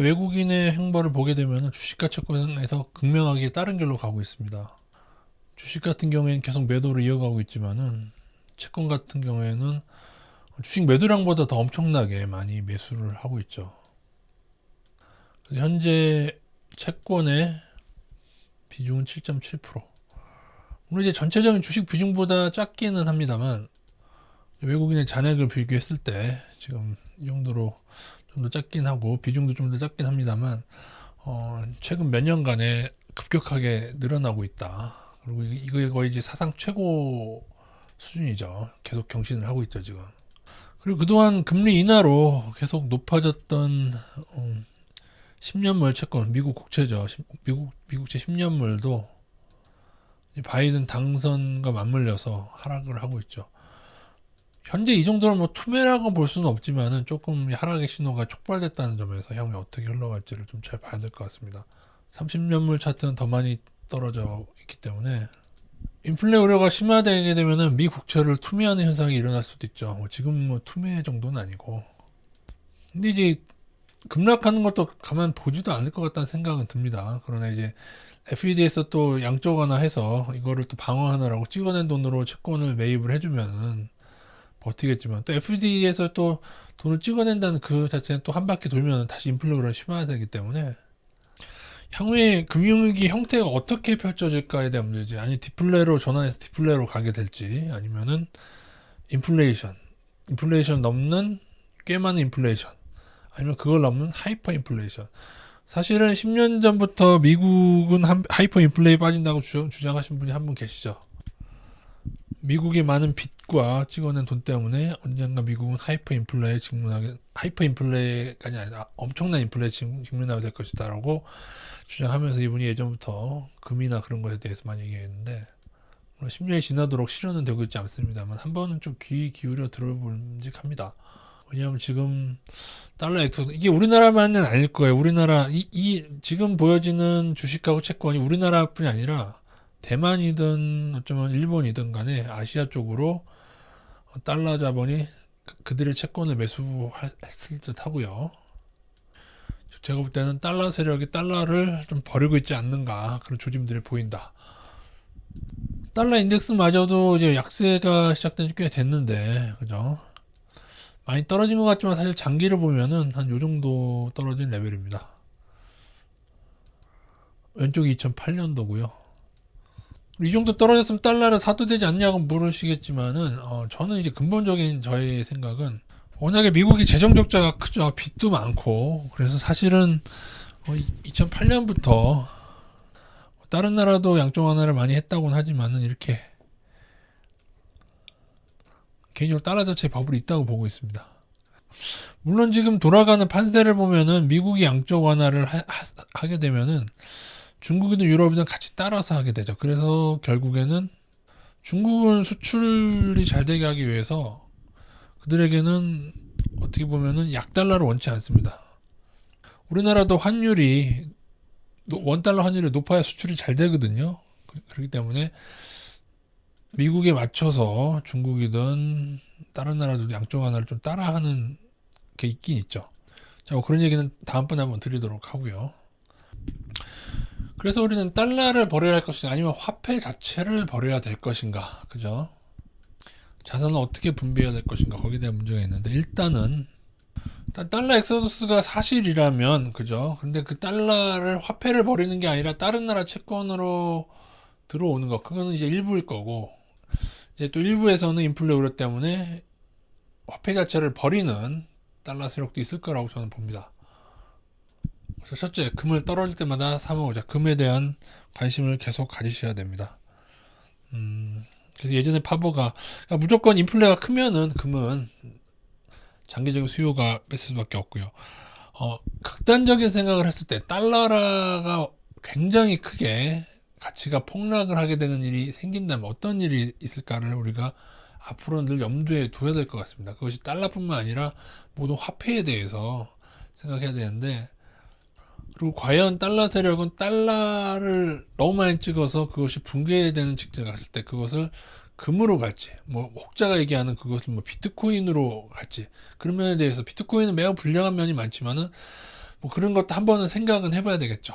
외국인의 행보를 보게 되면 주식과 채권에서 극명하게 다른 길로 가고 있습니다. 주식 같은 경우에는 계속 매도를 이어가고 있지만은 채권 같은 경우에는 주식 매도량보다 더 엄청나게 많이 매수를 하고 있죠. 현재 채권의 비중은 7.7%. 물론 이제 전체적인 주식 비중보다 작기는 합니다만 외국인의 잔액을 비교했을 때 지금 이 정도로 좀 더 작긴 하고 비중도 좀 더 작긴 합니다만 최근 몇 년간에 급격하게 늘어나고 있다. 그리고 이거 거의 이제 사상 최고 수준이죠. 계속 경신을 하고 있죠 지금. 그리고 그동안 금리 인하로 계속 높아졌던 10년물 채권, 미국 국채죠. 미국채 10년물도 바이든 당선과 맞물려서 하락을 하고 있죠. 현재 이 정도로 뭐 투매라고 볼 수는 없지만은 조금 하락의 신호가 촉발됐다는 점에서 향후에 어떻게 흘러갈지를 좀 잘 봐야 될 것 같습니다. 30년물 차트는 더 많이 떨어져 있기 때문에 인플레 우려가 심화되게 되면은 미 국채를 투매하는 현상이 일어날 수도 있죠. 지금 뭐 투매 정도는 아니고. 근데 이제 급락하는 것도 가만 보지도 않을 것 같다는 생각은 듭니다. 그러나 이제 FED에서 또 양적 완화해서 이거를 또 방어하느라고 찍어낸 돈으로 채권을 매입을 해주면은 버티겠지만 또 FED에서 또 돈을 찍어낸다는 그 자체는 또 한 바퀴 돌면 다시 인플레가 심화되기 때문에 향후에 금융위기 형태가 어떻게 펼쳐질까에 대한 문제지. 아니 디플레로 전환해서 디플레로 가게 될지 아니면은 인플레이션 넘는 꽤 많은 인플레이션 아니면 그걸 넘는 하이퍼 인플레이션. 사실은 10년 전부터 미국은 하이퍼 인플레에 빠진다고 주장하신 분이 한 분 계시죠. 미국의 많은 빚과 찍어낸 돈 때문에 언젠가 미국은 하이퍼 인플레까지 아니라 엄청난 인플레에 직면하게 될 것이다라고 주장하면서 이분이 예전부터 금이나 그런 것에 대해서 많이 얘기했는데 물론 10년이 지나도록 실현은 되고 있지 않습니다만 한 번은 좀 귀 기울여 들어볼만직합니다. 왜냐하면 지금 달러 엑소스 이게 우리나라만은 아닐 거예요. 우리나라 이 지금 보여지는 주식하고 채권이 우리나라뿐이 아니라 대만이든 어쩌면 일본이든 간에 아시아 쪽으로 달러 자본이 그들의 채권을 매수했을 듯 하고요. 제가 볼 때는 달러 세력이 달러를 좀 버리고 있지 않는가 그런 조짐들이 보인다. 달러 인덱스마저도 이제 약세가 시작된 지 꽤 됐는데 그죠? 많이 떨어진 것 같지만 사실 장기를 보면은 한 요 정도 떨어진 레벨입니다. 왼쪽이 2008년도고요. 이 정도 떨어졌으면 달러를 사도 되지 않냐고 물으시겠지만은 저는 이제 근본적인 저의 생각은 워낙에 미국이 재정 적자가 크죠. 빚도 많고 그래서 사실은 2008년부터 다른 나라도 양적 완화를 많이 했다고는 하지만은 이렇게 개인적으로 달러 자체의 버블이 있다고 보고 있습니다. 물론 지금 돌아가는 판세를 보면은 미국이 양적 완화를 하게 되면은 중국이든 유럽이든 같이 따라서 하게 되죠. 그래서 결국에는 중국은 수출이 잘 되게 하기 위해서 그들에게는 어떻게 보면은 약달러를 원치 않습니다. 우리나라도 환율이 원달러 환율이 높아야 수출이 잘 되거든요. 그렇기 때문에 미국에 맞춰서 중국이든 다른 나라도 양쪽 하나를 좀 따라하는 게 있긴 있죠. 자, 그런 얘기는 다음번에 한번 드리도록 하고요. 그래서 우리는 달러를 버려야 할 것인가 아니면 화폐 자체를 버려야 될 것인가 그죠? 자산을 어떻게 분배해야 될 것인가 거기에 대한 문제가 있는데 일단은 달러 엑소더스가 사실이라면 그죠? 근데 그 달러를 화폐를 버리는 게 아니라 다른 나라 채권으로 들어오는 거 그거는 이제 일부일 거고 이제 또 일부에서는 인플레 우려 때문에 화폐 자체를 버리는 달러 세력도 있을 거라고 저는 봅니다. 그래서 첫째, 금을 떨어질 때마다 사모으자. 금에 대한 관심을 계속 가지셔야 됩니다. 그래서 예전에 파버가 그러니까 무조건 인플레가 크면은 금은 장기적인 수요가 뺏을 수밖에 없고요. 극단적인 생각을 했을 때 달러가 굉장히 크게 가치가 폭락을 하게 되는 일이 생긴다면 어떤 일이 있을까를 우리가 앞으로 늘 염두에 둬야 될 것 같습니다. 그것이 달러뿐만 아니라 모든 화폐에 대해서 생각해야 되는데 그리고 과연 달러 세력은 달러를 너무 많이 찍어서 그것이 붕괴되는 직전에 갔을 때 그것을 금으로 갈지, 뭐 혹자가 얘기하는 그것을 뭐 비트코인으로 갈지 그런 면에 대해서 비트코인은 매우 불량한 면이 많지만은 뭐 그런 것도 한번은 생각은 해봐야 되겠죠.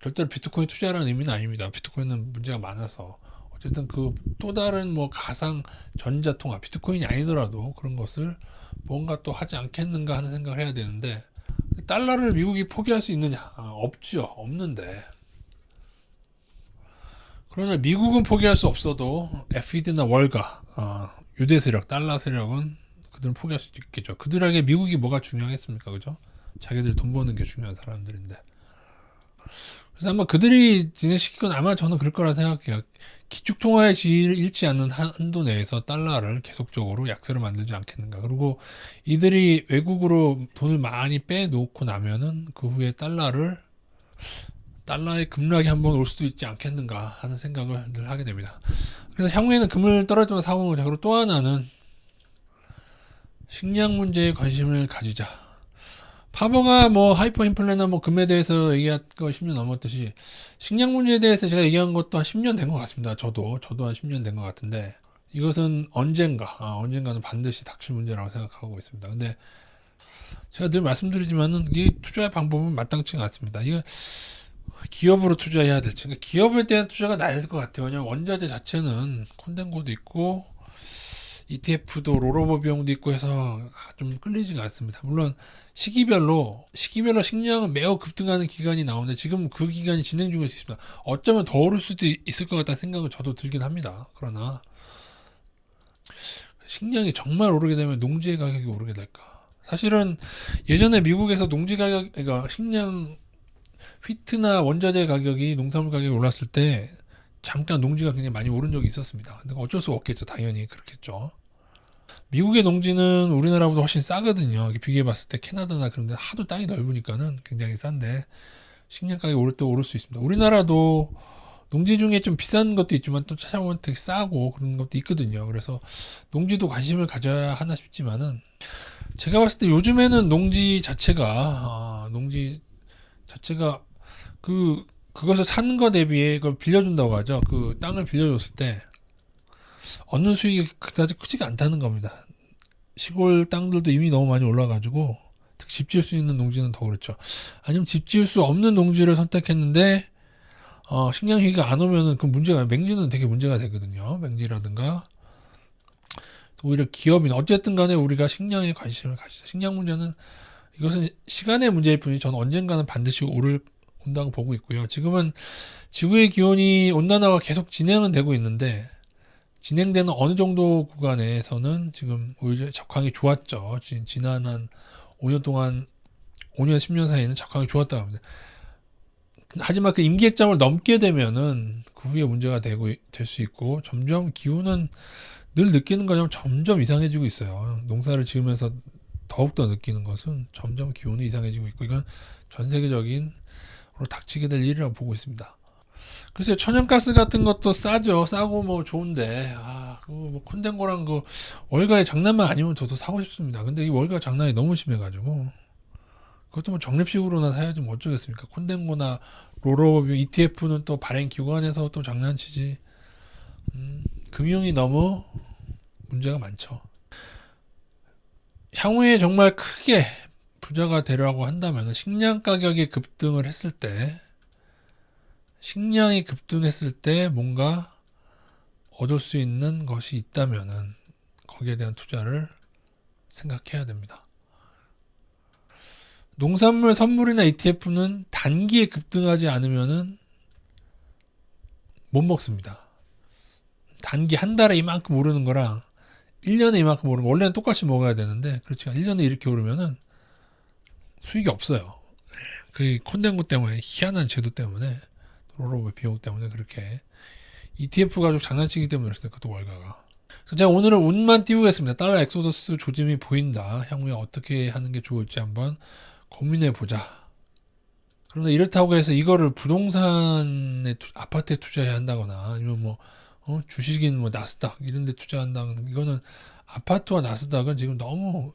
절대로 비트코인 투자라는 의미는 아닙니다. 비트코인은 문제가 많아서. 어쨌든 그 또 다른 뭐 가상 전자통화, 비트코인이 아니더라도 그런 것을 뭔가 또 하지 않겠는가 하는 생각을 해야 되는데, 달러를 미국이 포기할 수 있느냐? 없죠. 없는데. 그러나 미국은 포기할 수 없어도 FED나 월가, 유대 세력, 달러 세력은 그들은 포기할 수 있겠죠. 그들에게 미국이 뭐가 중요하겠습니까? 그죠? 자기들 돈 버는 게 중요한 사람들인데. 그래서 아마 그들이 진행시키건 아마 저는 그럴 거라 생각해요. 기축통화에 잃지 않는 한도 내에서 달러를 계속적으로 약세로 만들지 않겠는가. 그리고 이들이 외국으로 돈을 많이 빼놓고 나면은 그 후에 달러의 급락이 한번 올 수도 있지 않겠는가 하는 생각을 늘 하게 됩니다. 그래서 향후에는 금을 떨어지면 사오는 거죠. 그리고 또 하나는 식량 문제에 관심을 가지자. 파버가 뭐 하이퍼 인플레나 뭐 금에 대해서 얘기한 거 10년 넘었듯이 식량 문제에 대해서 제가 얘기한 것도 한 10년 된 것 같습니다. 저도 한 10년 된 것 같은데, 이것은 언젠가는 반드시 닥칠 문제라고 생각하고 있습니다. 근데 제가 늘 말씀드리지만은 이 투자의 방법은 마땅치가 않습니다. 이거 기업으로 투자해야 될지, 그러니까 기업에 대한 투자가 나야 될 것 같아요. 왜냐면 원자재 자체는 콘덴고도 있고 ETF도 롤오버 비용도 있고 해서 좀 끌리지가 않습니다. 물론 시기별로 식량은 매우 급등하는 기간이 나오는데 지금 그 기간이 진행 중에 있습니다. 어쩌면 더 오를 수도 있을 것 같다는 생각은 저도 들긴 합니다. 그러나 식량이 정말 오르게 되면 농지의 가격이 오르게 될까? 사실은 예전에 미국에서 농지 가격, 그러니까 식량 휘트나 원자재 가격이, 농산물 가격이 올랐을 때 잠깐 농지가 굉장히 많이 오른 적이 있었습니다. 근데 어쩔 수 없겠죠. 당연히 그렇겠죠. 미국의 농지는 우리나라보다 훨씬 싸거든요. 비교해 봤을 때 캐나다나 그런 데 하도 땅이 넓으니까는 굉장히 싼데, 식량 가격이 오를 때 오를 수 있습니다. 우리나라도 농지 중에 좀 비싼 것도 있지만 또 찾아보면 되게 싸고 그런 것도 있거든요. 그래서 농지도 관심을 가져야 하나 싶지만은, 제가 봤을 때 요즘에는 농지 자체가 그것을 사는 거 대비해 그걸 빌려준다고 하죠. 그 땅을 빌려줬을 때 얻는 수익이 그다지 크지가 않다는 겁니다. 시골 땅들도 이미 너무 많이 올라가지고, 특히 집 지을 수 있는 농지는 더 그렇죠. 아니면 집 지을 수 없는 농지를 선택했는데 식량위기가 안 오면은 그 문제가, 맹지는 되게 문제가 되거든요. 맹지라든가 오히려 기업이나 어쨌든 간에 우리가 식량에 관심을 가지자. 식량 문제는, 이것은 시간의 문제일 뿐이지 저는 언젠가는 반드시 온다고 보고 있고요. 지금은 지구의 기온이 온난화가 계속 진행은 되고 있는데, 진행되는 어느 정도 구간에서는 지금 오히려 적항이 좋았죠. 지난 한 5년 동안, 5년, 10년 사이에는 적항이 좋았다고 합니다. 하지만 그 임계점을 넘게 되면은 그 후에 문제가 될 수 있고, 점점 기후는 늘 느끼는 거냐면 점점 이상해지고 있어요. 농사를 지으면서 더욱더 느끼는 것은 점점 기온이 이상해지고 있고, 이건 전 세계적인 닥치게 될 일이라고 보고 있습니다. 글쎄요, 천연가스 같은 것도 싸죠. 싸고 뭐 좋은데, 뭐 콘덴고랑 그 월가의 장난만 아니면 저도 사고 싶습니다. 근데 이 월가 장난이 너무 심해가지고, 그것도 뭐 적립식으로나 사야지 뭐 어쩌겠습니까? 콘덴고나 롤오버 ETF는 또 발행 기관에서 또 장난치지. 금융이 너무 문제가 많죠. 향후에 정말 크게 부자가 되려고 한다면, 식량 가격이 급등을 했을 때, 식량이 급등했을 때 뭔가 얻을 수 있는 것이 있다면은 거기에 대한 투자를 생각해야 됩니다. 농산물 선물이나 ETF는 단기에 급등하지 않으면은 못 먹습니다. 단기 한 달에 이만큼 오르는 거랑 1년에 이만큼 오르는 거, 원래는 똑같이 먹어야 되는데, 그렇지만 1년에 이렇게 오르면은 수익이 없어요. 그 콘덴고 때문에, 희한한 제도 때문에, 롤오버 비용 때문에 그렇게 ETF 가지고 장난치기 때문에 그랬어요. 그것도 월가가. 그래서 제가 오늘은 운만 띄우겠습니다. 달러 엑소더스 조짐이 보인다. 향후에 어떻게 하는 게 좋을지 한번 고민해 보자. 그런데 이렇다고 해서 이거를 부동산에 아파트에 투자해야 한다거나, 아니면 뭐 주식인 뭐 나스닥 이런 데 투자한다는, 이거는 아파트와 나스닥은 지금 너무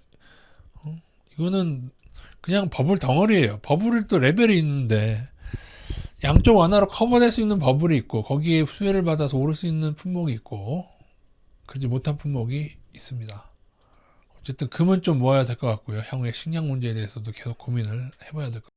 이거는 그냥 버블 덩어리예요. 버블이 또 레벨이 있는데, 양쪽 완화로 커버될 수 있는 버블이 있고, 거기에 수혜를 받아서 오를 수 있는 품목이 있고, 그러지 못한 품목이 있습니다. 어쨌든 금은 좀 모아야 될 것 같고요. 향후에 식량 문제에 대해서도 계속 고민을 해봐야 될 것 같아요.